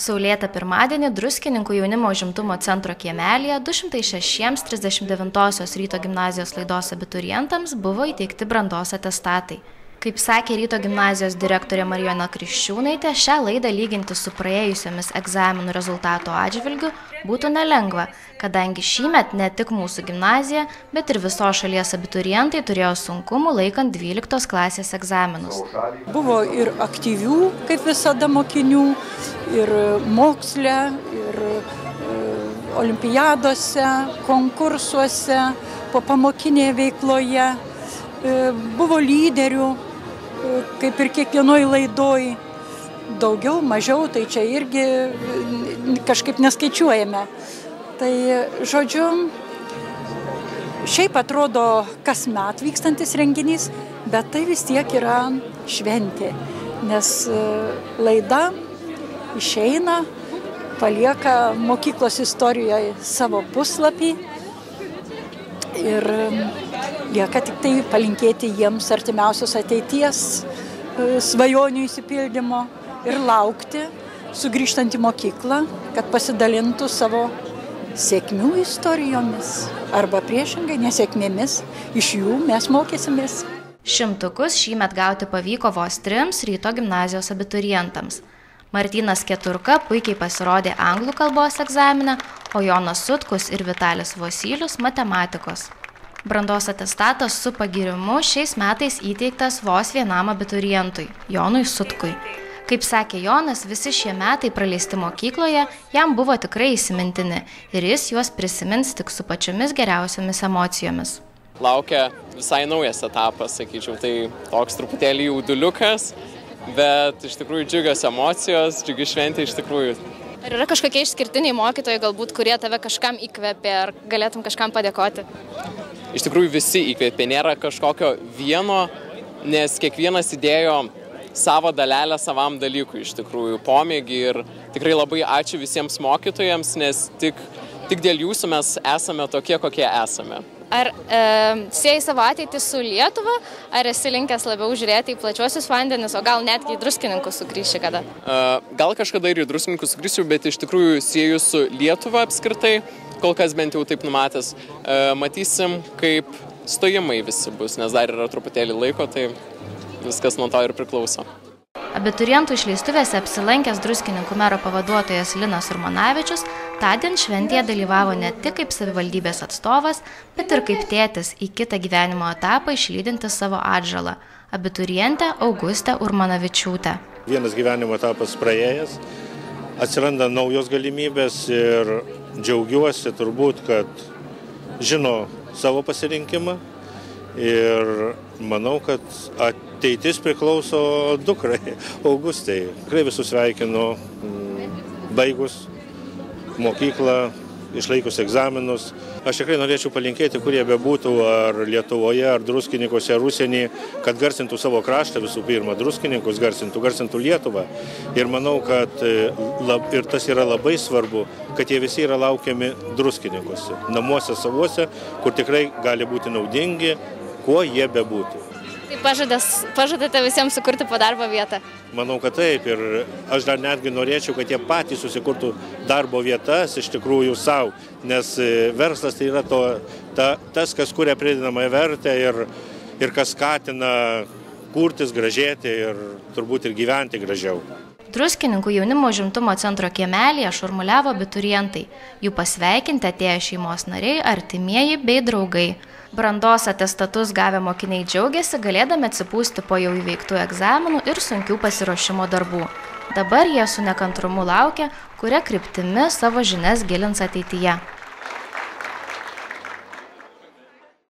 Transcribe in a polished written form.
Saulėtą pirmadienį Druskininkų jaunimo užimtumo centro kiemelyje 206 39-osios Ryto gimnazijos Laidos abiturientams buvo įteikti brandos atestatai. Kaip sakė Ryto gimnazijos direktorė Marijona Kriščiūnaitė, šią laidą lyginti su praėjusiomis egzaminų rezultato atžvilgiu būtų nelengva, kadangi šįmet ne tik mūsų gimnazija, bet ir visos šalies abiturientai turėjo sunkumų laikant 12 klasės egzaminus. Buvo ir aktyvių, kaip visada, mokinių, ir moksle, ir olimpiadose, konkursuose, popamokinėje veikloje. Buvo lyderių, kaip ir kiekvienoj laidoj, daugiau, mažiau, tai čia irgi kažkaip neskaičiuojame. Tai, žodžiu, šiaip atrodo kasmet vykstantis renginys, bet tai vis tiek yra šventė, nes laida išeina, palieka mokyklos istorijoje savo puslapį ir lieka tik tai palinkėti jiems artimiausios ateities, svajonių išsipildymo ir laukti, sugrįžtant į mokyklą, kad pasidalintų savo sėkmių istorijomis arba priešingai nesėkmėmis. Iš jų mes mokysimės. Šimtukus šįmet gauti pavyko vos 3 Ryto gimnazijos abiturientams. Martynas Keturka puikiai pasirodė anglų kalbos egzaminą, o Jonas Sutkus ir Vitalis Vosylius matematikos. Brandos atestatas su pagirimu šiais metais įteiktas vos vienam abiturientui, Jonui Sutkui. Kaip sakė Jonas, visi šie metai praleisti mokykloje jam buvo tikrai įsimintini ir jis juos prisimins tik su pačiomis geriausiomis emocijomis. Laukia visai naujas etapas, sakyčiau, tai toks truputėlį jauduliukas, bet iš tikrųjų džiugios emocijos, džiugi šventė iš tikrųjų. Ar yra kažkokie išskirtiniai mokytojai, galbūt, kurie tave kažkam įkvėpė, ar galėtum kažkam padėkoti? Iš tikrųjų visi įkvėpė, nėra kažkokio vieno, nes kiekvienas įdėjo savo dalelę savam dalykui, iš tikrųjų, pomėgį ir tikrai labai ačiū visiems mokytojams, nes tik dėl jūsų mes esame tokie, kokie esame. Ar sieji savo ateitį su Lietuva, ar esi linkęs labiau žiūrėti į plačiuosius vandenis, o gal netgi į Druskininkus sugrįši kada? Gal kažkada ir į Druskininkus sugrįšiu, bet iš tikrųjų sieju su Lietuva apskritai, kol kas bent jau taip numatęs. Matysim, kaip stojimai visi bus, nes dar yra truputėlį laiko, tai viskas nuo to ir priklauso. Abiturientų išleistuvėse apsilankęs Druskininkų mero pavaduotojas Linas Urmanavičius tądien šventėje dalyvavo ne tik kaip savivaldybės atstovas, bet ir kaip tėtis į kitą gyvenimo etapą išlydintis savo atžalą – abiturientę Augustę Urmanavičiūtę. Vienas gyvenimo etapas praėjęs, atsiranda naujos galimybės ir džiaugiuosi turbūt, kad žino savo pasirinkimą ir manau, kad ateitis priklauso dukrai Augustai. Tikrai visus sveikinu, baigus mokyklą, išlaikus egzaminus. Aš tikrai norėčiau palinkėti, kurie bebūtų, ar Lietuvoje, ar Druskininkuose, ar užsieny, kad garsintų savo kraštą visų pirma, Druskininkus garsintų Lietuvą. Ir manau, kad ir tas yra labai svarbu, kad jie visi yra laukiami Druskininkuose, namuose savuose, kur tikrai gali būti naudingi, kuo jie bebūtų. Tai pažadate visiems sukurti po darbo vietą? Manau, kad taip. Ir aš dar netgi norėčiau, kad jie patys susikurtų darbo vietas iš tikrųjų savo, nes verslas tai yra tas, kas kuria pridedamąją vertę ir kas skatina kurtis, gražėti ir turbūt ir gyventi gražiau. Druskininkų jaunimo užimtumo centro kiemelyje šurmuliavo abiturientai. Jų pasveikinti atėjo šeimos nariai, artimieji bei draugai. Brandos atestatus gavę mokiniai džiaugiasi, galėdami atsipūsti po jau įveiktų egzaminų ir sunkių pasiruošimo darbų. Dabar jie su nekantrumu laukia, kuria kryptimi savo žinias gilins ateityje.